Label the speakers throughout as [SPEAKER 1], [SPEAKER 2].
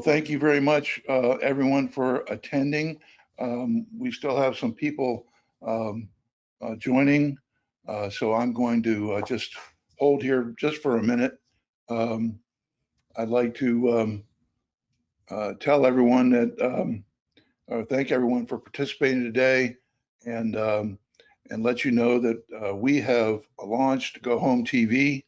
[SPEAKER 1] thank you very much, everyone, for attending. We still have some people um, joining, so I'm going to just hold here just for a minute. Um, I'd like to tell everyone that, or thank everyone for participating today, and and let you know that we have launched Go Home TV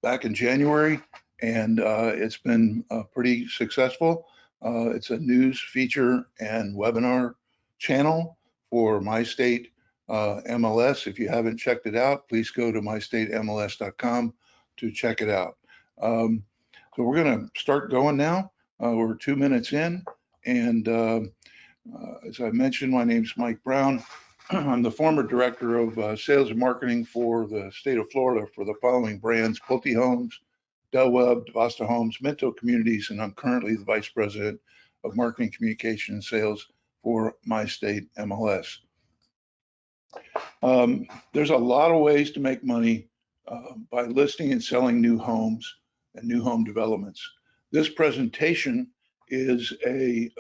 [SPEAKER 1] back in January, and it's been pretty successful. It's a news feature and webinar channel for My State MLS. If you haven't checked it out, please go to mystatemls.com to check it out. So we're going to start going now. We're 2 minutes in, and as I mentioned, my name is Mike Brown. I'm the former director of sales and marketing for the state of Florida for the following brands: Pulte Homes, Del Webb, Vasta Homes, Minto Communities, and I'm currently the vice president of marketing, communication, and sales for My State MLS. There's a lot of ways to make money by listing and selling new homes and new home developments. This presentation is a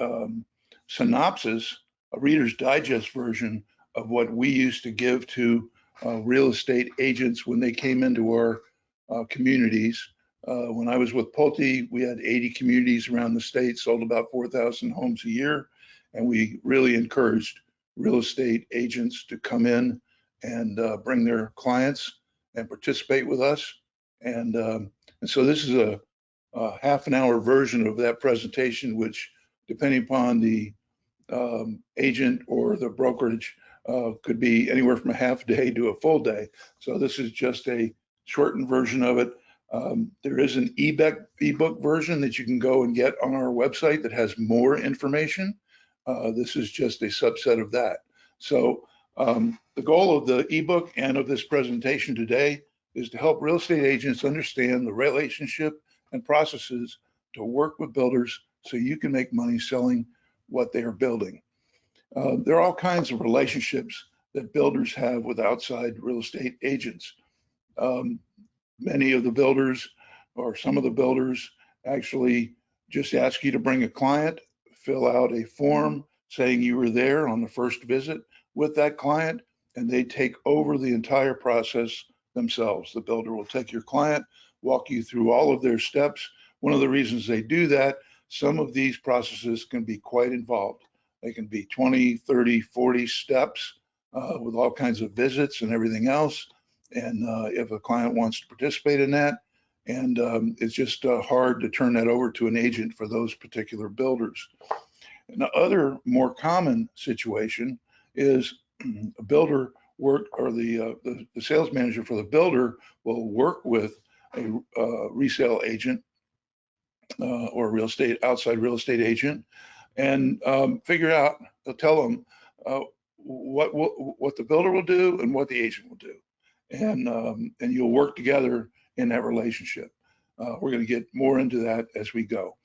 [SPEAKER 1] synopsis, a Reader's Digest version of what we used to give to real estate agents when they came into our communities. When I was with Pulte, we had 80 communities around the state, sold about 4,000 homes a year, and we really encouraged real estate agents to come in and bring their clients and participate with us. And so this is a half an hour version of that presentation, which, depending upon the agent or the brokerage, could be anywhere from a half day to a full day. So this is just a shortened version of it. There is an ebook version that you can go and get on our website that has more information. This is just a subset of that. So the goal of the ebook and of this presentation today is to help real estate agents understand the relationship and processes to work with builders so you can make money selling what they are building. There are all kinds of relationships that builders have with outside real estate agents. Many of the builders, or some of the builders, actually just ask you to bring a client, fill out a form saying you were there on the first visit with that client, and they take over the entire process themselves. The builder will take your client, walk you through all of their steps. One of the reasons they do that, some of these processes can be quite involved. They can be 20, 30, 40 steps with all kinds of visits and everything else. And if a client wants to participate in that, and it's just hard to turn that over to an agent for those particular builders. And the other more common situation is a builder work, or the sales manager for the builder will work with a resale agent or outside real estate agent, and figure out, they'll tell them what the builder will do and what the agent will do. And you'll work together in that relationship. We're going to get more into that as we go.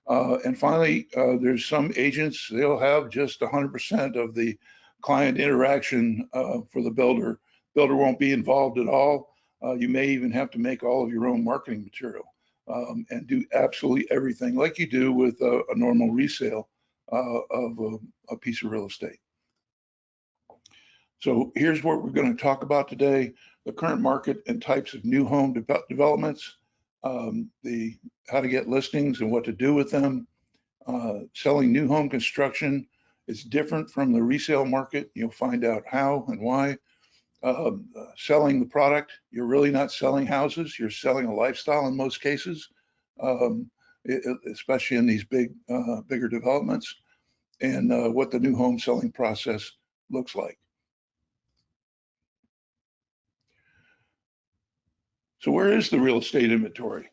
[SPEAKER 1] And finally, there's some agents, they'll have just 100% of the client interaction for the builder. Builder won't be involved at all. You may even have to make all of your own marketing material and do absolutely everything like you do with a normal resale of a piece of real estate. So here's what we're going to talk about today: the current market and types of new home developments, how to get listings and what to do with them. Selling new home construction is different from the resale market. You'll find out how and why. Selling the product, you're really not selling houses, you're selling a lifestyle in most cases, especially in these bigger developments, and what the new home selling process looks like. So where is the real estate inventory?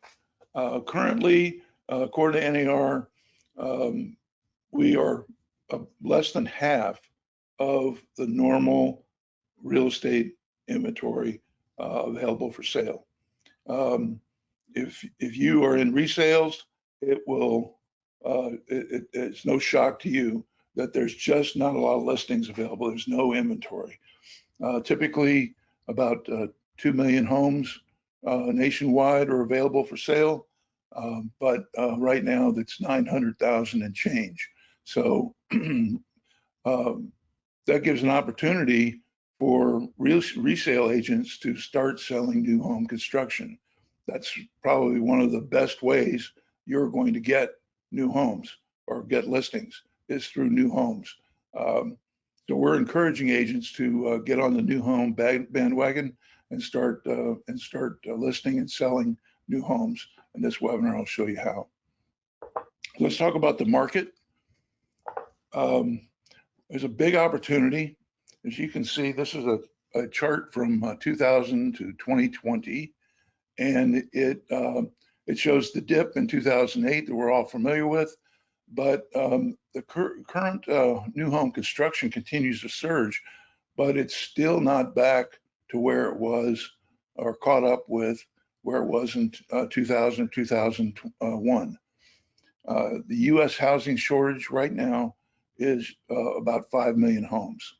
[SPEAKER 1] Currently, according to NAR, we are less than half of the normal real estate inventory available for sale. If you are in resales, it's no shock to you that there's just not a lot of listings available. There's no inventory. Typically, about 2 million homes nationwide are available for sale. but right now that's 900,000 and change. So that gives an opportunity for resale agents to start selling new home construction. That's probably one of the best ways you're going to get new homes or get listings is through new homes. So we're encouraging agents to get on the new home bandwagon and start listing and selling new homes. In this webinar, I'll show you how. Let's talk about the market. There's a big opportunity. As you can see, this is a chart from 2000 to 2020, and it shows the dip in 2008 that we're all familiar with. But the current new home construction continues to surge, but it's still not back to where it was or caught up with where it was in 2000 2001. The U.S. housing shortage right now is about 5 million homes.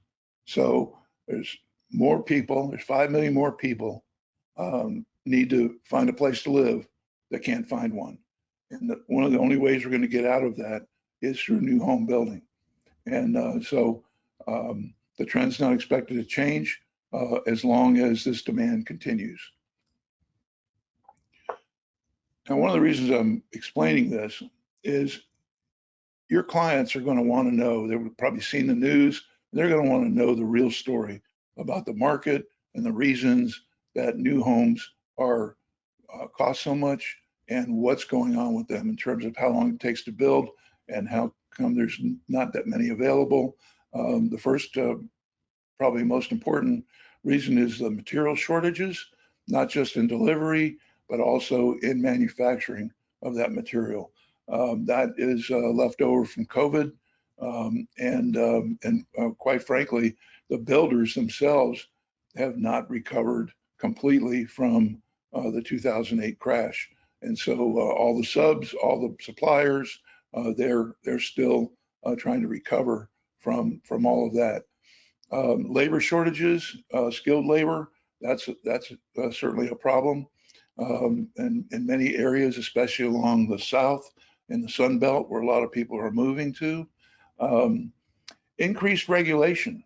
[SPEAKER 1] So there's more people, there's 5 million more people need to find a place to live that can't find one. And one of the only ways we're going to get out of that is through new home building. And so the trend's not expected to change as long as this demand continues. Now, one of the reasons I'm explaining this is your clients are going to want to know, they've probably seen the news, they're going to want to know the real story about the market and the reasons that new homes are cost so much and what's going on with them in terms of how long it takes to build and how come there's not that many available. The first, probably most important reason is the material shortages, not just in delivery, but also in manufacturing of that material. That is left over from COVID, and quite frankly, the builders themselves have not recovered completely from the 2008 crash. And so all the subs, all the suppliers, they're still trying to recover from all of that. Labor shortages, skilled labor, that's certainly a problem. In many areas, especially along the South and the Sun Belt, where a lot of people are moving to. Increased regulation.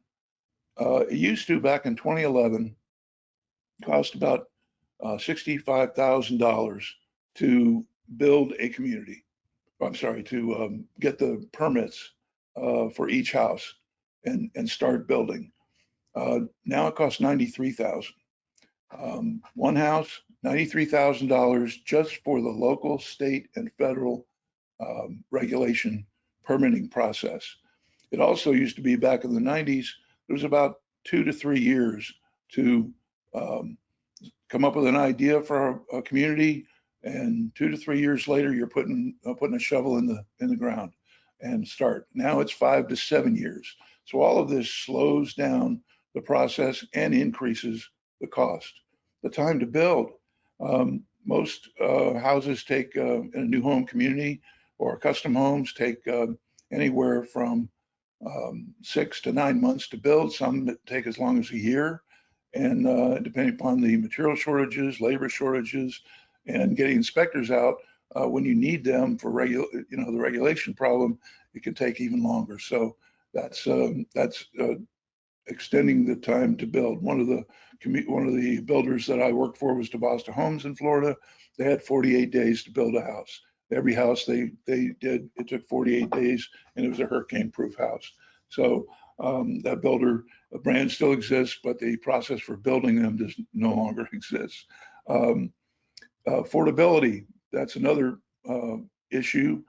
[SPEAKER 1] It used to, back in 2011, cost about $65,000 to build a community. I'm sorry, to get the permits for each house and start building. Now it costs $93,000. One house, $93,000 just for the local, state, and federal regulation permitting process. It also used to be back in the 90s, it was about 2 to 3 years to come up with an idea for a community, and 2 to 3 years later, you're putting a shovel in the ground and start. Now it's 5 to 7 years. So all of this slows down the process and increases the cost. The time to build. Most houses take in a new home community or custom homes take anywhere from 6 to 9 months to build. Some take as long as a year. And depending upon the material shortages, labor shortages, and getting inspectors out when you need them for the regulation problem, it can take even longer. So that's extending the time to build. One of the builders that I worked for was DeBosta Homes in Florida. They had 48 days to build a house. Every house they did, it took 48 days, and it was a hurricane-proof house. So that builder, the brand still exists, but the process for building them does no longer exist. Affordability, that's another issue.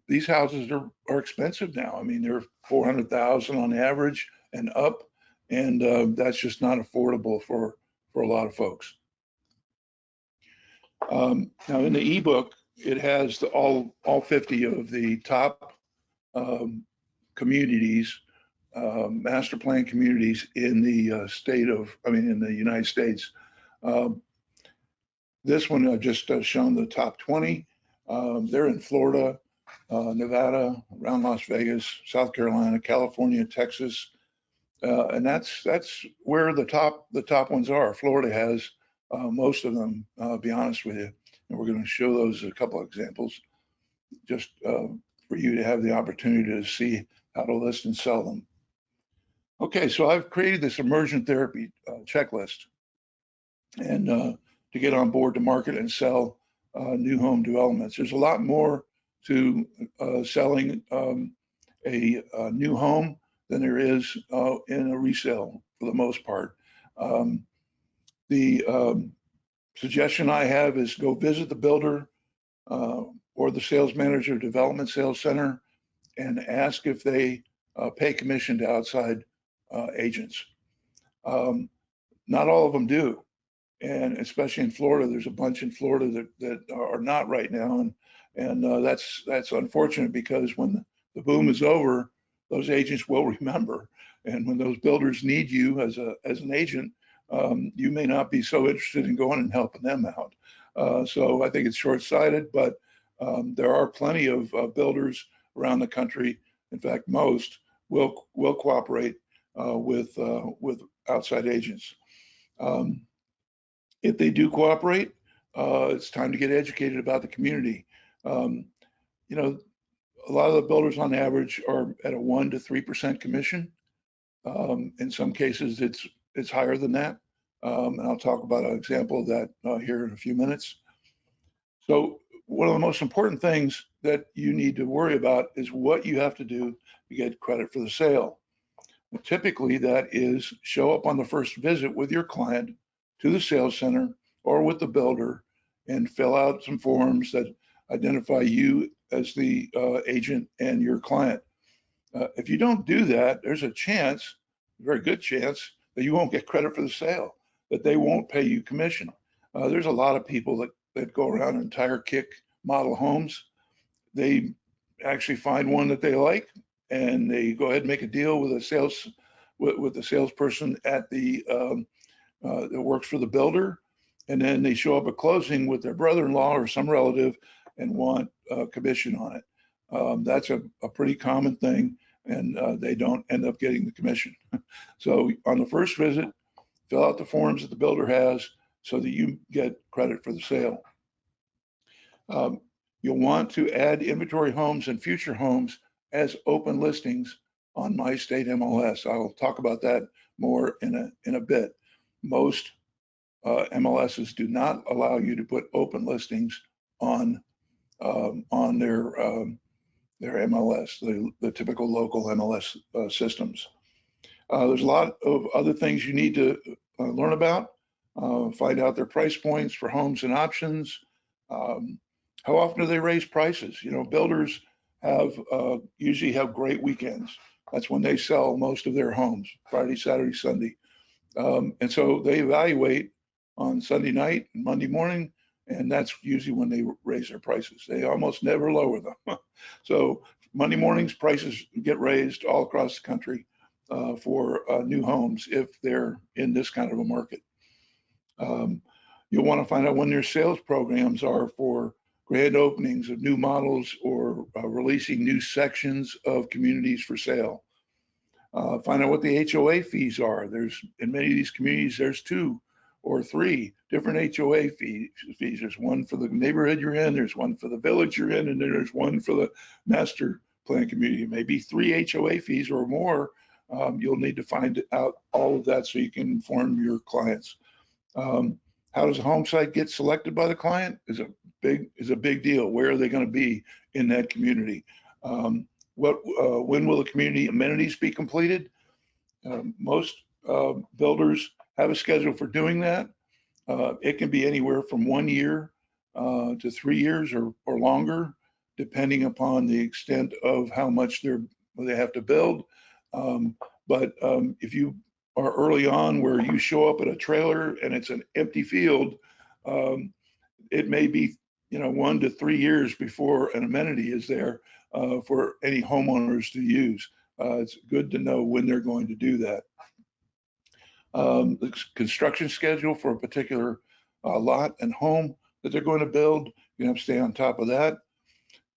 [SPEAKER 1] These houses are expensive now. I mean, they're $400,000 on average and up, and that's just not affordable for a lot of folks. Now, in the ebook, it has all 50 of the top communities, master plan communities in the in the United States. This one I've just shown the top 20. They're in Florida, Nevada, around Las Vegas, South Carolina, California, Texas, and that's where the top ones are. Florida has most of them. I'll be honest with you. And we're going to show those a couple of examples just for you to have the opportunity to see how to list and sell them. Okay, so I've created this immersion therapy checklist, and to get on board to market and sell new home developments. There's a lot more to selling a new home than there is in a resale for the most part. The suggestion I have is go visit the builder or the sales manager, development sales center, and ask if they pay commission to outside agents. Not all of them do. And especially in Florida, there's a bunch in Florida that are not right now. And that's unfortunate, because when the boom is over, those agents will remember. And when those builders need you as an agent, you may not be so interested in going and helping them out. So I think it's short-sighted, but there are plenty of builders around the country. In fact, most will cooperate with outside agents. If they do cooperate, it's time to get educated about the community. You know, a lot of the builders on average are at a 1% to 3% commission. In some cases, it's higher than that. And I'll talk about an example of that here in a few minutes. So one of the most important things that you need to worry about is what you have to do to get credit for the sale. Typically, that is show up on the first visit with your client to the sales center or with the builder and fill out some forms that identify you as the agent and your client. If you don't do that, there's a chance, a very good chance, that you won't get credit for the sale, that they won't pay you commission. There's a lot of people that go around and tire kick model homes. They actually find one that they like, and they go ahead and make a deal with the salesperson at that works for the builder, and then they show up at closing with their brother-in-law or some relative and want commission on it. That's a pretty common thing, and they don't end up getting the commission. So on the first visit, fill out the forms that the builder has so that you get credit for the sale. You'll want to add inventory homes and future homes as open listings on My State MLS. I'll talk about that more in a bit. Most MLSs do not allow you to put open listings on their MLS, the typical local MLS systems. There's a lot of other things you need to learn about. Find out their price points for homes and options. How often do they raise prices? You know, builders usually have great weekends. That's when they sell most of their homes, Friday, Saturday, Sunday. And so they evaluate on Sunday night and Monday morning, and that's usually when they raise their prices. They almost never lower them. So Monday mornings, prices get raised all across the country for new homes if they're in this kind of a market. You'll want to find out when their sales programs are for grand openings of new models or releasing new sections of communities for sale. Find out what the HOA fees are. In many of these communities, there's 2 or 3 different HOA fees. There's one for the neighborhood you're in, there's one for the village you're in, and then there's one for the master plan community. Maybe 3 HOA fees or more. You'll need to find out all of that so you can inform your clients. How does a home site get selected by the client is a big deal. Where are they going to be in that community? When will the community amenities be completed? Most builders have a schedule for doing that. It can be anywhere from 1 year to 3 years or longer, depending upon the extent of how much they have to build. But if you are early on where you show up at a trailer and it's an empty field, it may be 1 to 3 years before an amenity is there for any homeowners to use. It's good to know when they're going to do that. The construction schedule for a particular lot and home that they're going to build, you have to stay on top of that.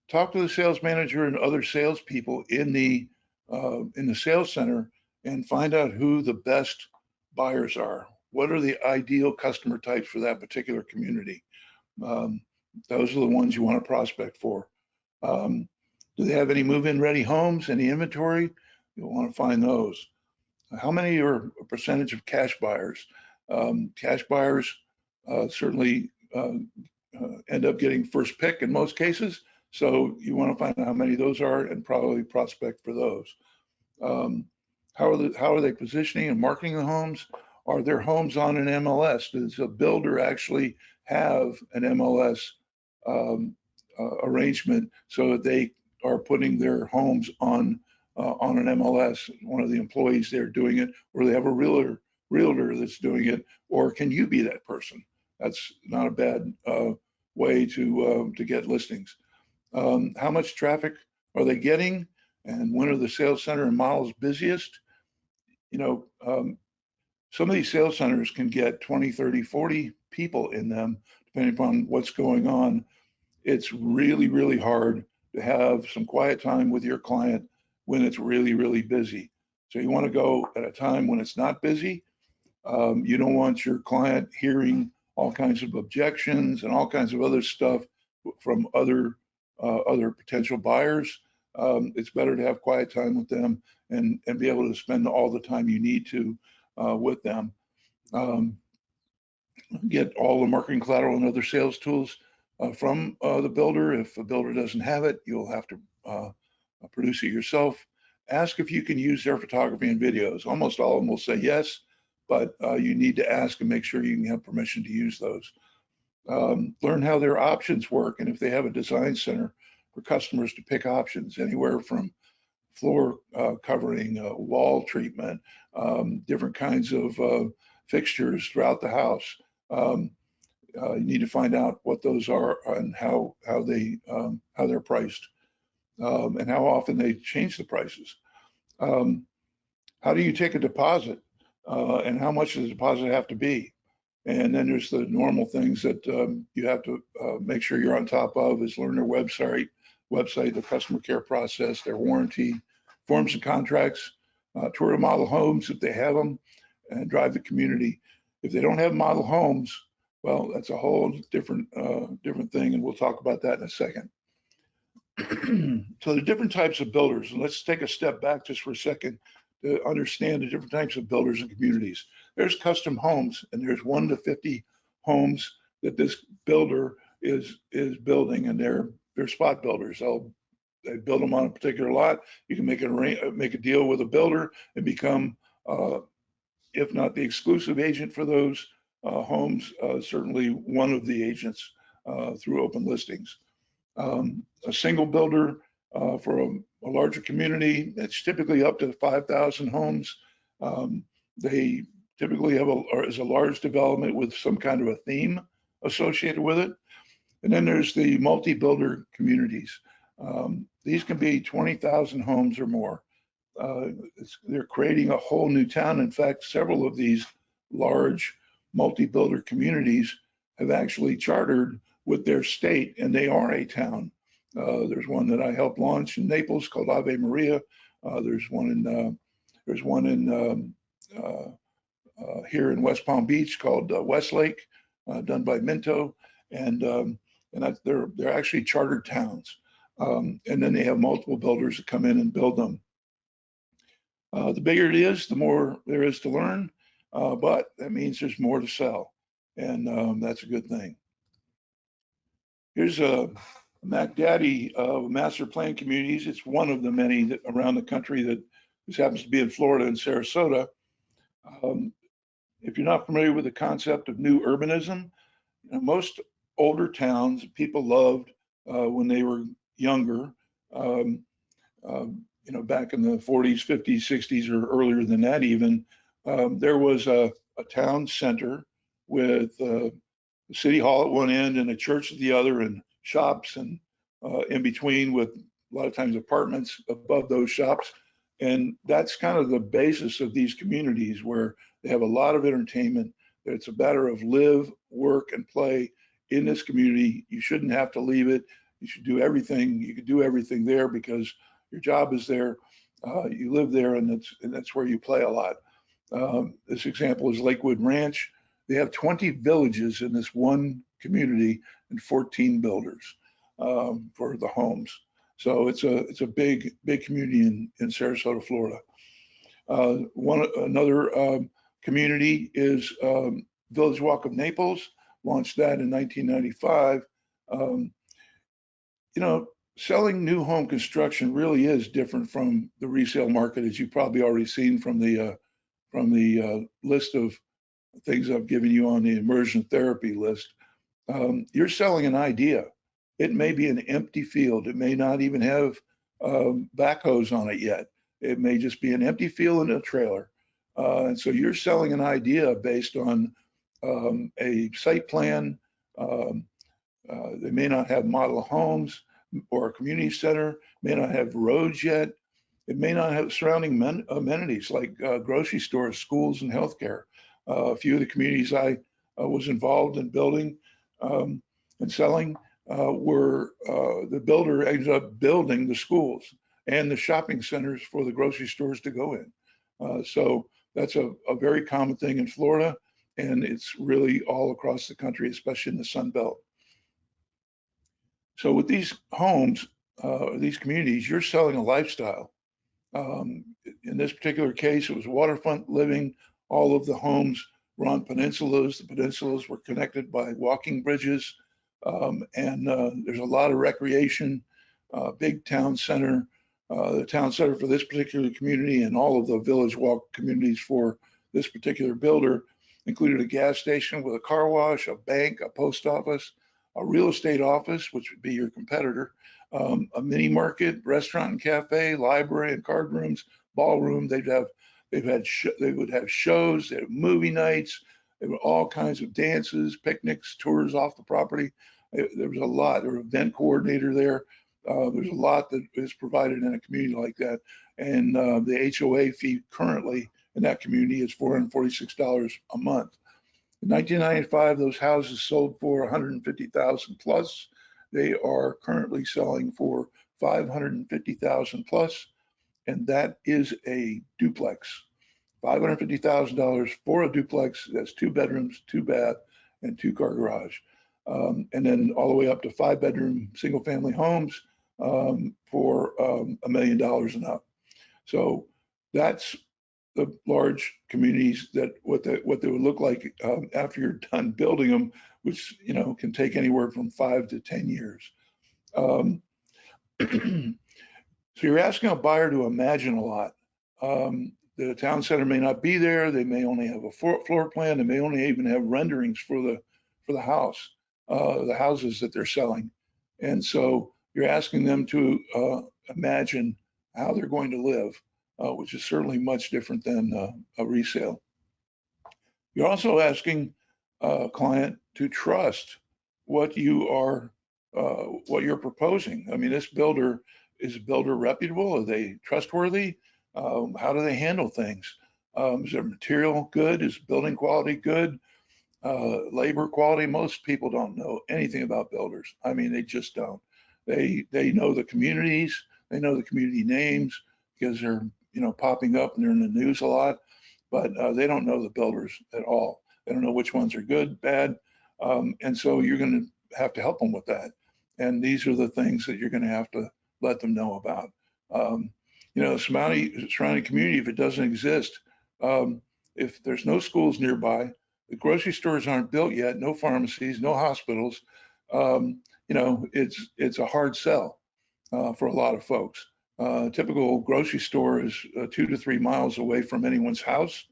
[SPEAKER 1] Talk to the sales manager and other salespeople in the sales center and find out who the best buyers are. What are the ideal customer types for that particular community? Those are the ones you want to prospect for. Do they have any move-in ready homes, any inventory? You'll want to find those. How many are a percentage of cash buyers? Cash buyers certainly end up getting first pick in most cases. So you want to find out how many of those are and probably prospect for those. How are they positioning and marketing the homes? Are their homes on an MLS? Does a builder actually have an MLS arrangement so that they are putting their homes on an MLS? One of the employees there doing it, or they have a realtor that's doing it, or can you be that person? That's not a bad way to get listings. How much traffic are they getting? And when are the sales center and models busiest? You know, some of these sales centers can get 20, 30, 40 people in them, depending upon what's going on. It's really, really hard to have some quiet time with your client when it's really, really busy. So you want to go at a time when it's not busy. You don't want your client hearing all kinds of objections and all kinds of other stuff from other potential buyers. It's better to have quiet time with them and be able to spend all the time you need to with them. Get all the marketing collateral and other sales tools from the builder. If the builder doesn't have it, you'll have to produce it yourself. Ask if you can use their photography and videos. Almost all of them will say yes, but you need to ask and make sure you can have permission to use those. Learn how their options work, and if they have a design center for customers to pick options, anywhere from floor covering, wall treatment, different kinds of fixtures throughout the house. You need to find out what those are and how they're priced, and how often they change the prices. How do you take a deposit, and how much does the deposit have to be? And then there's the normal things that you have to make sure you're on top of is learn their website, the customer care process, their warranty, forms and contracts, tour the model homes if they have them, and drive the community. If they don't have model homes, well, that's a whole different thing, and we'll talk about that in a second. So the different types of builders, and let's take a step back just for a second to understand the different types of builders and communities. There's custom homes, and there's 1 to 50 homes that this builder is building, and they're spot builders. They build them on a particular lot. You can make a deal with a builder and become, if not the exclusive agent for those homes, certainly one of the agents through open listings. A single builder for a larger community, that's typically up to 5,000 homes. They typically have a large development with some kind of a theme associated with it. And then there's the multi-builder communities. These can be 20,000 homes or more. They're creating a whole new town. In fact, several of these large multi-builder communities have actually chartered with their state, and they are a town. There's one that I helped launch in Naples called Ave Maria. There's one in here in West Palm Beach called Westlake, done by Minto, and they're actually chartered towns. And then they have multiple builders that come in and build them. The bigger it is, the more there is to learn, but that means there's more to sell, and that's a good thing. Here's a Mac Daddy of master plan communities. It's one of the many that around the country that this happens to be in Florida and Sarasota. If you're not familiar with the concept of new urbanism, most older towns people loved when they were younger, back in the 40s, 50s, 60s, or earlier than that even, there was a town center with the city hall at one end and a church at the other, and shops and in between, with a lot of times apartments above those shops. And that's kind of the basis of these communities, where they have a lot of entertainment. It's a matter of live, work, and play in this community. You shouldn't have to leave it. You should do everything. You can do everything there because your job is there. You live there, and that's where you play a lot. This example is Lakewood Ranch. They have 20 villages in this one community and 14 builders for the homes. So it's a big community in Sarasota, Florida. Another community is Village Walk of Naples. Launched that in 1995. You know, selling new home construction really is different from the resale market, as you've probably already seen from the list of things I've given you on the immersion therapy list. You're selling an idea. It may be an empty field. It may not even have backhoes on it yet. It may just be an empty field in a trailer. And so you're selling an idea based on a site plan. They may not have model homes or a community center, may not have roads yet. It may not have surrounding amenities like grocery stores, schools, and healthcare. A few of the communities I was involved in building and selling were the builder ended up building the schools and the shopping centers for the grocery stores to go in. So that's a very common thing in Florida, and it's really all across the country, especially in the Sun Belt. So with these homes, these communities, you're selling a lifestyle. In this particular case, it was waterfront living. All of the homes were on peninsulas. The peninsulas were connected by walking bridges. And there's a lot of recreation, big town center. The town center for this particular community and all of the village walk communities for this particular builder included a gas station with a car wash, a bank, a post office, a real estate office, which would be your competitor, a mini market, restaurant and cafe, library and card rooms, ballroom. They would have shows, they have movie nights, there were all kinds of dances, picnics, tours off the property. There was a lot. There was an event coordinator there. There's a lot that is provided in a community like that. And the HOA fee currently in that community is $446 a month. In 1995, those houses sold for 150,000 plus. They are currently selling for 550,000 plus, and that is a duplex. $550,000 for a duplex. That's 2 bedrooms, 2 bath, and 2-car garage. And then all the way up to 5-bedroom single-family homes for $1 million and up. So that's the large communities that what they would look like after you're done building them, which can take anywhere from 5 to 10 years. So you're asking a buyer to imagine a lot. The town center may not be there. They may only have a floor plan. They may only even have renderings for the house, the houses that they're selling. And so you're asking them to imagine how they're going to live, which is certainly much different than a resale. You're also asking a client to trust what you're proposing. I mean, is a builder reputable? Are they trustworthy? How do they handle things? Is their material good? Is building quality good? Labor quality? Most people don't know anything about builders. I mean, they just don't. They know the communities. They know the community names because they're popping up and they're in the news a lot, but they don't know the builders at all. They don't know which ones are good, bad, and so you're going to have to help them with that. And these are the things that you're going to have to let them know about. Surrounding community, if it doesn't exist, if there's no schools nearby, the grocery stores aren't built yet, no pharmacies, no hospitals, it's a hard sell for a lot of folks. Typical grocery store is 2 to 3 miles away from anyone's house.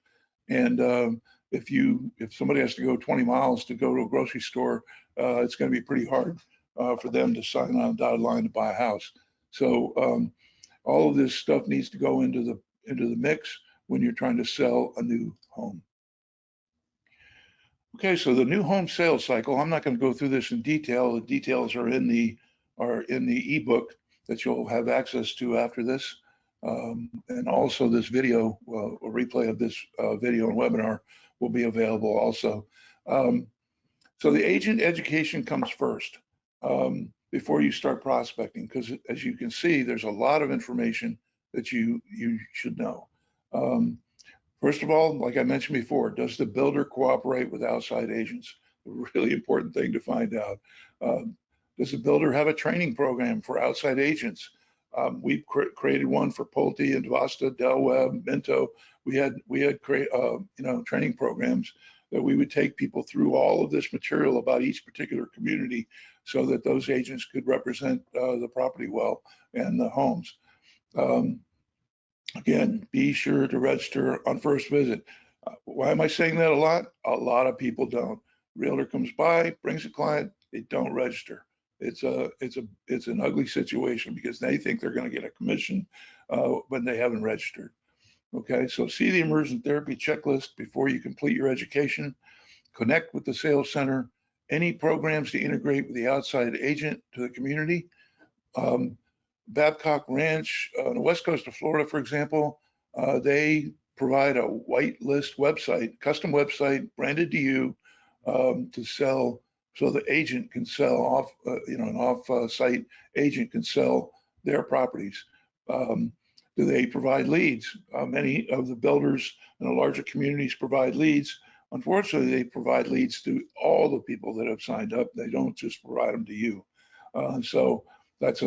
[SPEAKER 1] And if somebody has to go 20 miles to go to a grocery store, it's going to be pretty hard for them to sign on a dotted line to buy a house. So all of this stuff needs to go into the mix when you're trying to sell a new home. Okay, so the new home sales cycle, I'm not going to go through this in detail. The details are in the ebook that you'll have access to after this. And also this video, a replay of this video and webinar will be available also. So the agent education comes first before you start prospecting, because as you can see, there's a lot of information that you should know. First of all, like I mentioned before, does the builder cooperate with outside agents? A really important thing to find out. Does the builder have a training program for outside agents? We've created one for Pulte and Vasta, Del Webb, Minto. We had training programs that we would take people through all of this material about each particular community so that those agents could represent the property well and the homes. Again, be sure to register on first visit. Why am I saying that a lot? A lot of people don't. Realtor comes by, brings a client, they don't register. It's an ugly situation because they think they're going to get a commission when they haven't registered. Okay, so see the immersion therapy checklist before you complete your education. Connect with the sales center. Any programs to integrate with the outside agent to the community. Babcock Ranch on the west coast of Florida, for example, they provide a whitelist website, custom website branded to you to sell, so the agent can sell off, an off-site agent can sell their properties. Do they provide leads? Many of the builders in the larger communities provide leads. Unfortunately, they provide leads to all the people that have signed up. They don't just provide them to you. So but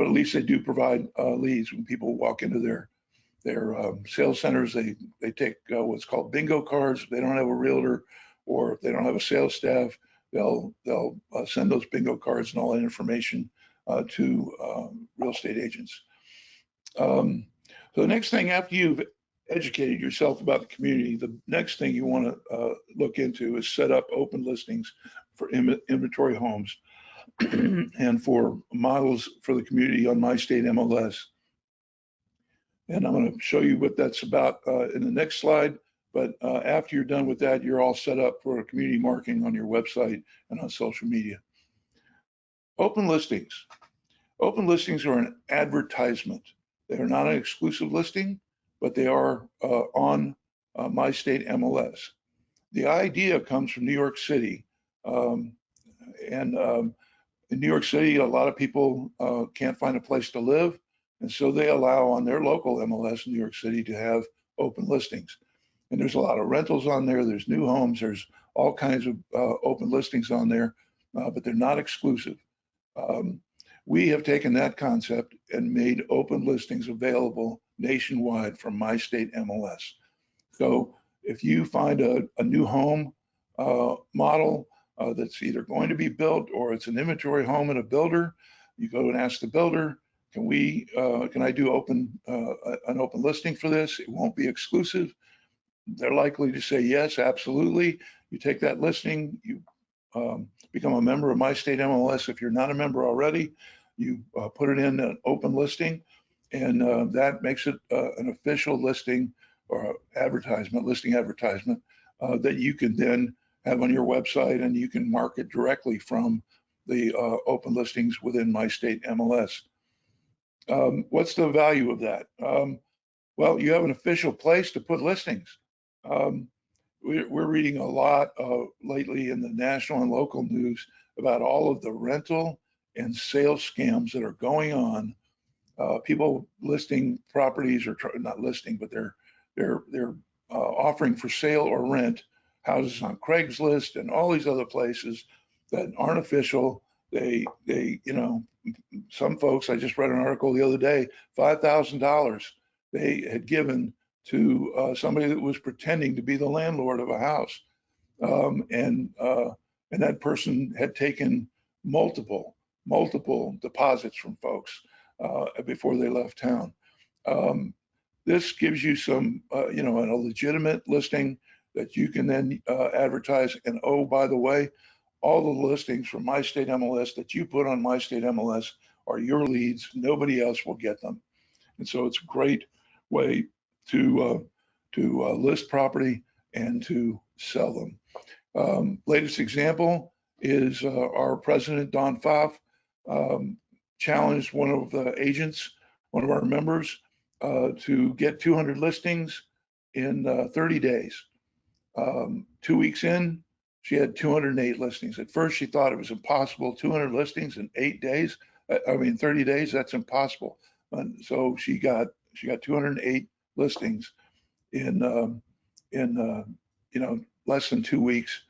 [SPEAKER 1] at least they do provide leads. When people walk into their sales centers, they take what's called bingo cards. If they don't have a realtor or if they don't have a sales staff, they'll send those bingo cards and all that information to real estate agents. So the next thing, after you've educated yourself about the community, the next thing you want to look into is set up open listings for inventory homes and for models for the community on My State MLS. And I'm going to show you what that's about in the next slide. But after you're done with that, you're all set up for community marketing on your website and on social media. Open listings. Open listings are an advertisement. They are not an exclusive listing, but they are on My State MLS. The idea comes from New York City. In New York City, a lot of people can't find a place to live. And so they allow on their local MLS in New York City to have open listings. And there's a lot of rentals on there. There's new homes. There's all kinds of open listings on there, but they're not exclusive. We have taken that concept and made open listings available nationwide from My State MLS. So if you find a new home model that's either going to be built or it's an inventory home and a builder, you go and ask the builder, can I do an open listing for this? It won't be exclusive. They're likely to say yes, absolutely. You take that listing, you become a member of My State MLS. If you're not a member already, you put it in an open listing, and that makes it an official listing or listing advertisement that you can then have on your website, and you can market directly from the open listings within My State MLS. What's the value of that? Well, you have an official place to put listings. We're reading a lot lately in the national and local news about all of the rental and sales scams that are going on. People listing properties, or not listing, but they're offering for sale or rent houses on Craigslist and all these other places that aren't official. Some folks, I just read an article the other day, $5,000 they had given to somebody that was pretending to be the landlord of a house. And that person had taken multiple deposits from folks before they left town. This gives you some, a legitimate listing that you can then advertise. And oh, by the way, all the listings from My State MLS that you put on My State MLS are your leads. Nobody else will get them. And so it's a great way to list property and to sell them. Latest example is our president, Don Pfaff, challenged one of the agents, one of our members, to get 200 listings in 30 days. 2 weeks in, she had 208 listings. At first, she thought it was impossible. 200 listings in 30 days, that's impossible. And so she got 208 listings in less than 2 weeks.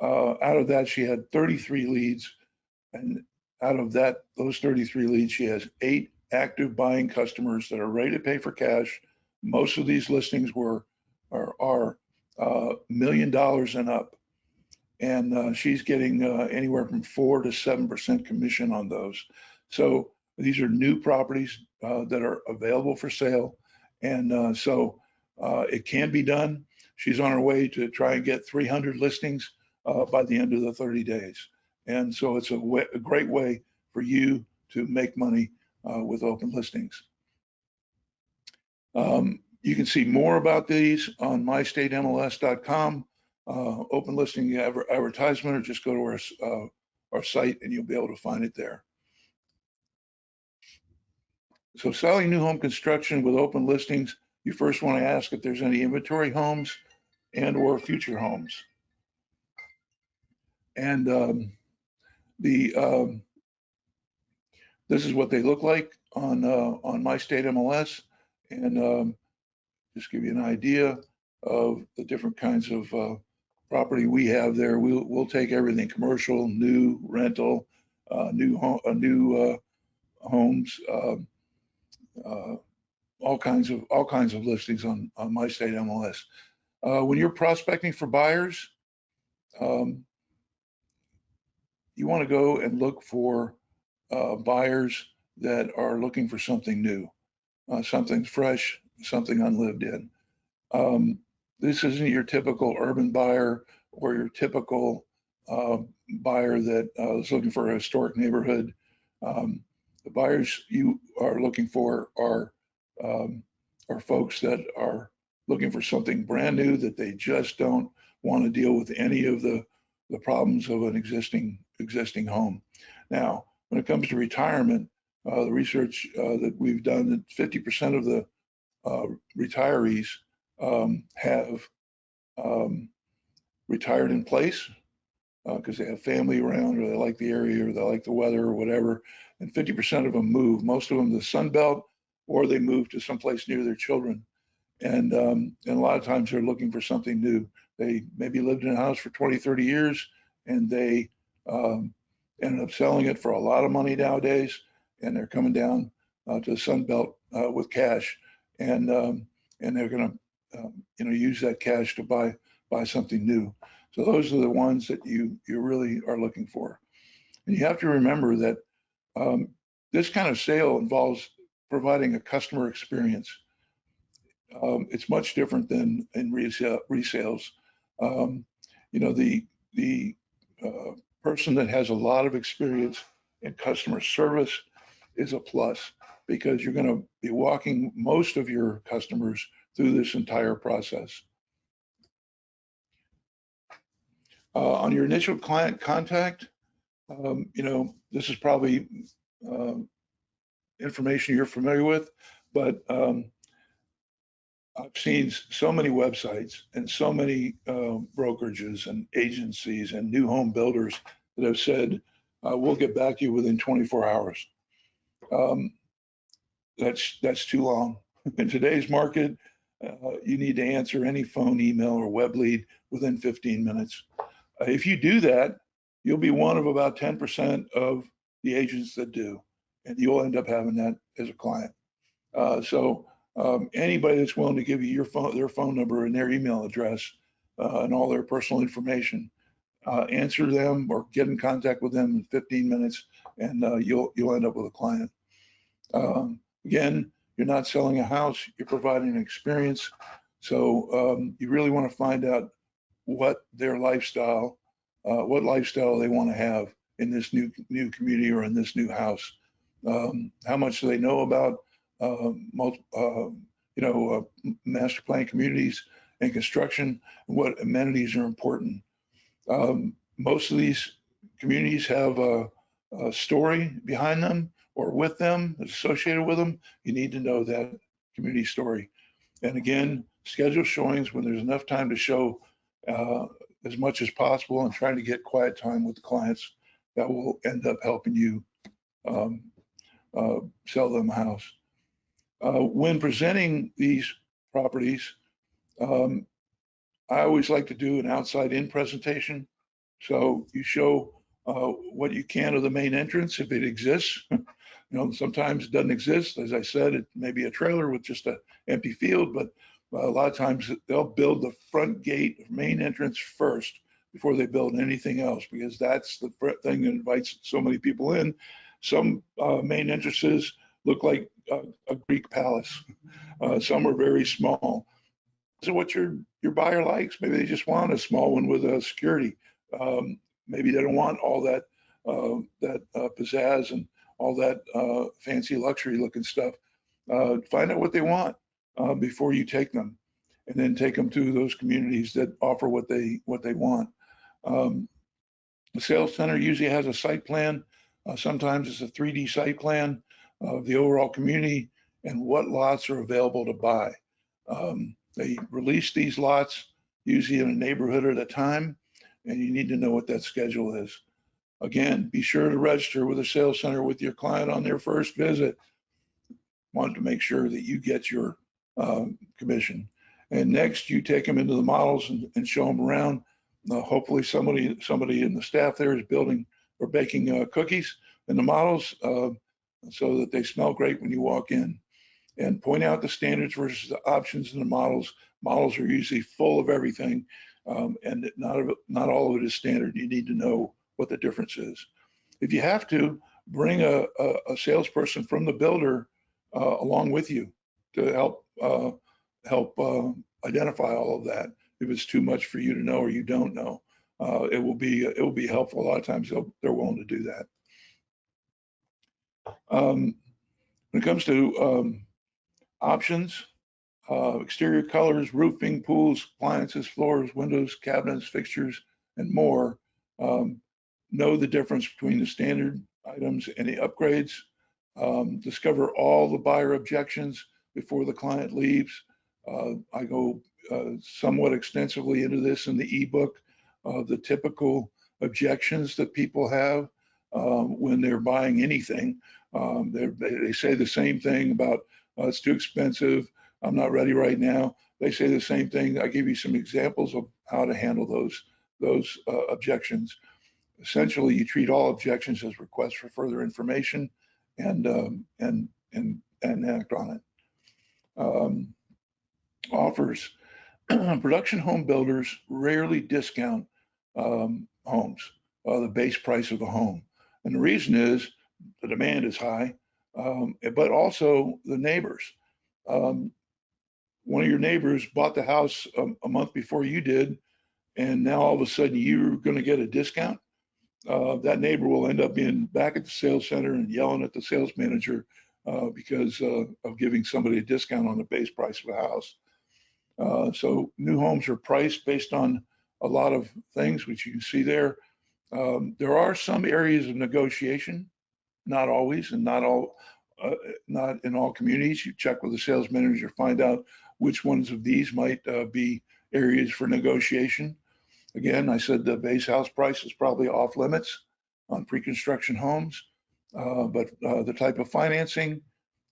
[SPEAKER 1] Out of that, she had 33 leads, and out of those 33 leads, she has 8 active buying customers that are ready to pay for cash. Most of these listings are $1 million and up, and she's getting anywhere from 4 to 7% commission on those. So these are new properties that are available for sale, and so it can be done. She's on her way to try and get 300 listings by the end of the 30 days. And so it's a great way for you to make money with open listings. You can see more about these on mystatemls.com, open listing advertisement, or just go to our site and you'll be able to find it there. So selling new home construction with open listings, you first want to ask if there's any inventory homes and or future homes. And this is what they look like on My State MLS, and just give you an idea of the different kinds of property we have there. We'll take everything: commercial, new, rental, new homes, all kinds of listings on My State MLS. When you're prospecting for buyers, you want to go and look for buyers that are looking for something new, something fresh, something unlived in. This isn't your typical urban buyer or your typical buyer that is looking for a historic neighborhood. The buyers you are looking for are folks that are looking for something brand new, that they just don't want to deal with any of the problems of an existing home. Now, when it comes to retirement, the research that we've done, that 50% of the retirees have retired in place because they have family around, or they like the area, or they like the weather, or whatever. And 50% of them move, most of them to the Sun Belt, or they move to someplace near their children. And a lot of times they're looking for something new. They maybe lived in a house for 20, 30 years, and they ended up selling it for a lot of money nowadays, and they're coming down to the Sun Belt with cash, and they're going to use that cash to buy something new. So those are the ones that you really are looking for. And you have to remember that this kind of sale involves providing a customer experience. It's much different than in resales. The person that has a lot of experience in customer service is a plus, because you're going to be walking most of your customers through this entire process. On your initial client contact, this is probably information you're familiar with, but I've seen so many websites and so many brokerages and agencies and new home builders that have said, we'll get back to you within 24 hours. That's too long. In today's market, you need to answer any phone, email, or web lead within 15 minutes. If you do that, you'll be one of about 10% of the agents that do, and you'll end up having that as a client. So anybody that's willing to give you their phone number and their email address and all their personal information, answer them or get in contact with them in 15 minutes, and you'll end up with a client. Again, you're not selling a house, you're providing an experience. So you really want to find out what their lifestyle, what lifestyle they want to have in this new community or in this new house. How much do they know about master plan communities and construction? What amenities are important? Most of these communities have a story behind them or with them, associated with them. You need to know that community story. And again, schedule showings when there's enough time to show as much as possible, and trying to get quiet time with the clients. That will end up helping you sell them a house. When presenting these properties, I always like to do an outside-in presentation. So you show what you can of the main entrance if it exists. Sometimes it doesn't exist. As I said, it may be a trailer with just an empty field, but a lot of times they'll build the front gate, main entrance first before they build anything else, because that's the thing that invites so many people in. Some main entrances look like a Greek palace. Some are very small. So what your buyer likes. Maybe they just want a small one with a security. Maybe they don't want all that pizzazz and all that fancy luxury looking stuff. Find out what they want before you take them, and then take them to those communities that offer what they want. The sales center usually has a site plan. Sometimes it's a 3D site plan of the overall community and what lots are available to buy. They release these lots usually in a neighborhood at a time, and you need to know what that schedule is. Again, be sure to register with a sales center with your client on their first visit. Want to make sure that you get your commission. And next, you take them into the models and show them around. Hopefully, somebody in the staff there is building or baking cookies in the models so that they smell great when you walk in. And point out the standards versus the options in the models. Models are usually full of everything, and not all of it is standard. You need to know what the difference is. If you have to, bring a salesperson from the builder along with you to help identify all of that. If it's too much for you to know or you don't know, it will be helpful. A lot of times they're willing to do that. When it comes to options, exterior colors, roofing, pools, appliances, floors, windows, cabinets, fixtures, and more. Know the difference between the standard items and the upgrades. Discover all the buyer objections before the client leaves. I go somewhat extensively into this in the ebook, the typical objections that people have when they're buying anything. They say the same thing about it's too expensive, I'm not ready right now. They say the same thing. I give you some examples of how to handle those objections. Essentially, you treat all objections as requests for further information, and act on it. Offers. Production home builders rarely discount homes, the base price of the home, and the reason is the demand is high, but also the neighbors. One of your neighbors bought the house a month before you did, and now all of a sudden you're going to get a discount. That neighbor will end up being back at the sales center and yelling at the sales manager because of giving somebody a discount on the base price of a house. So new homes are priced based on a lot of things, which you can see there. There are some areas of negotiation, not always, and not in all communities. You check with the sales manager, find out which ones of these might be areas for negotiation. Again, I said the base house price is probably off limits on pre-construction homes, but the type of financing,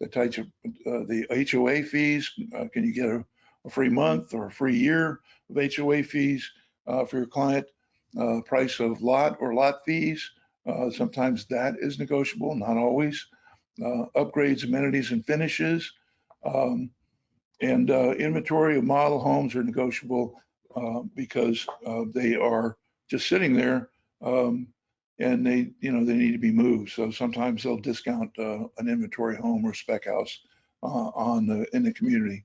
[SPEAKER 1] the types of the HOA fees, can you get a free month or a free year of HOA fees for your client? Price of lot or lot fees, sometimes that is negotiable, not always. Upgrades, amenities, and finishes. And inventory of model homes are negotiable because they are just sitting there and they need to be moved. So sometimes they'll discount an inventory home or spec house in the community.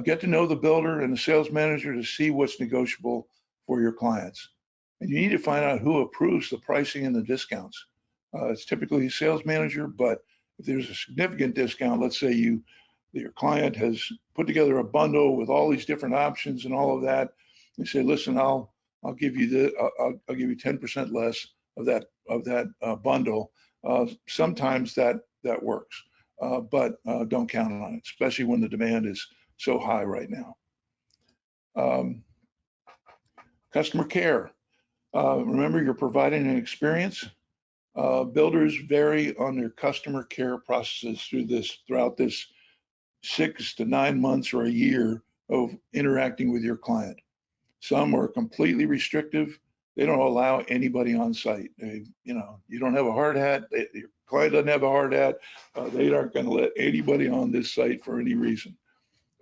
[SPEAKER 1] Get to know the builder and the sales manager to see what's negotiable for your clients. And you need to find out who approves the pricing and the discounts. It's typically a sales manager, but if there's a significant discount, let's say your client has put together a bundle with all these different options and all of that, you say, listen, I'll give you I'll give you 10% less of that bundle. Sometimes that works, but don't count on it, especially when the demand is so high right now. Customer care. Remember, you're providing an experience. Builders vary on their customer care processes throughout this 6 to 9 months or a year of interacting with your client. Some are completely restrictive. They don't allow anybody on site. You don't have a hard hat. Your client doesn't have a hard hat. They aren't going to let anybody on this site for any reason.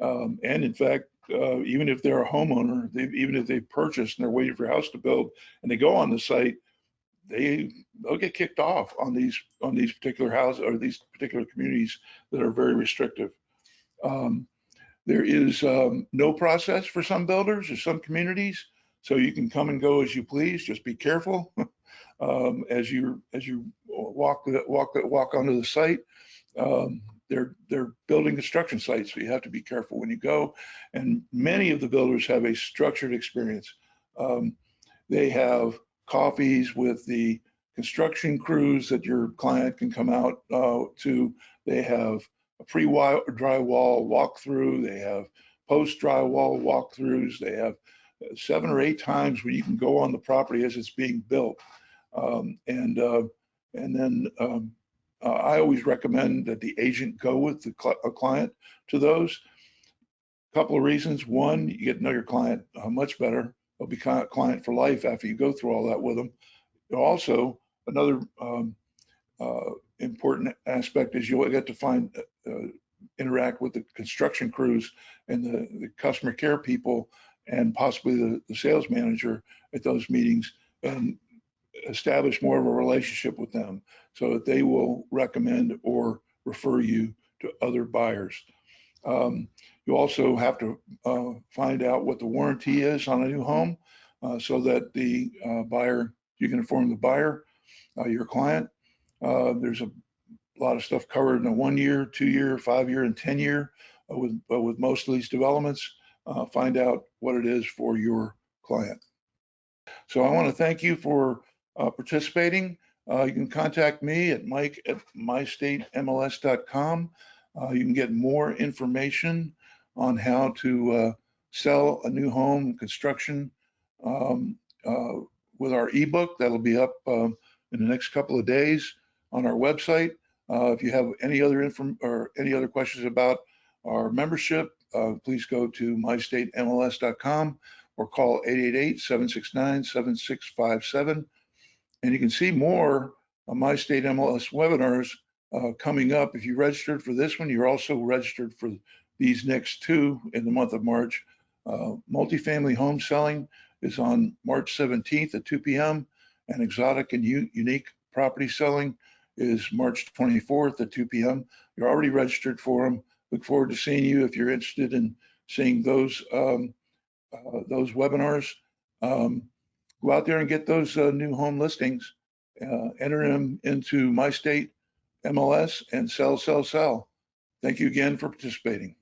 [SPEAKER 1] And in fact, even if they're a homeowner, even if they've purchased and they're waiting for a house to build, and they go on the site, they'll get kicked off on these particular houses or these particular communities that are very restrictive. There is no process for some builders or some communities, so you can come and go as you please. Just be careful as you walk onto the site. They're building construction sites, so you have to be careful when you go. And many of the builders have a structured experience. They have coffees with the construction crews that your client can come out to. They have a pre-drywall walkthrough. They have post-drywall walkthroughs. They have 7 or 8 times where you can go on the property as it's being built. And then I always recommend that the agent go with a client to those. A couple of reasons. One, you get to know your client much better. They'll be client for life after you go through all that with them. Also, another important aspect is you'll get to interact with the construction crews and the customer care people and possibly the sales manager at those meetings, and establish more of a relationship with them so that they will recommend or refer you to other buyers. You also have to find out what the warranty is on a new home so that the buyer, you can inform the buyer, your client. There's a lot of stuff covered in a 1 year, 2 year, 5 year, and 10 year with most of these developments. Find out what it is for your client. So I want to thank you for participating. You can contact me at mike@mystatemls.com. You can get more information on how to sell a new home construction with our ebook. That'll be up in the next couple of days on our website. If you have any other questions about our membership, please go to mystatemls.com or call 888-769-7657. And you can see more of My State MLS webinars coming up. If you registered for this one, you're also registered for these next 2 in the month of March. Multifamily home selling is on March 17th at 2 p.m. and exotic and unique property selling is March 24th at 2 p.m. You're already registered for them. Look forward to seeing you if you're interested in seeing those webinars. Go out there and get those new home listings, enter them into My State MLS and sell. Thank you again for participating.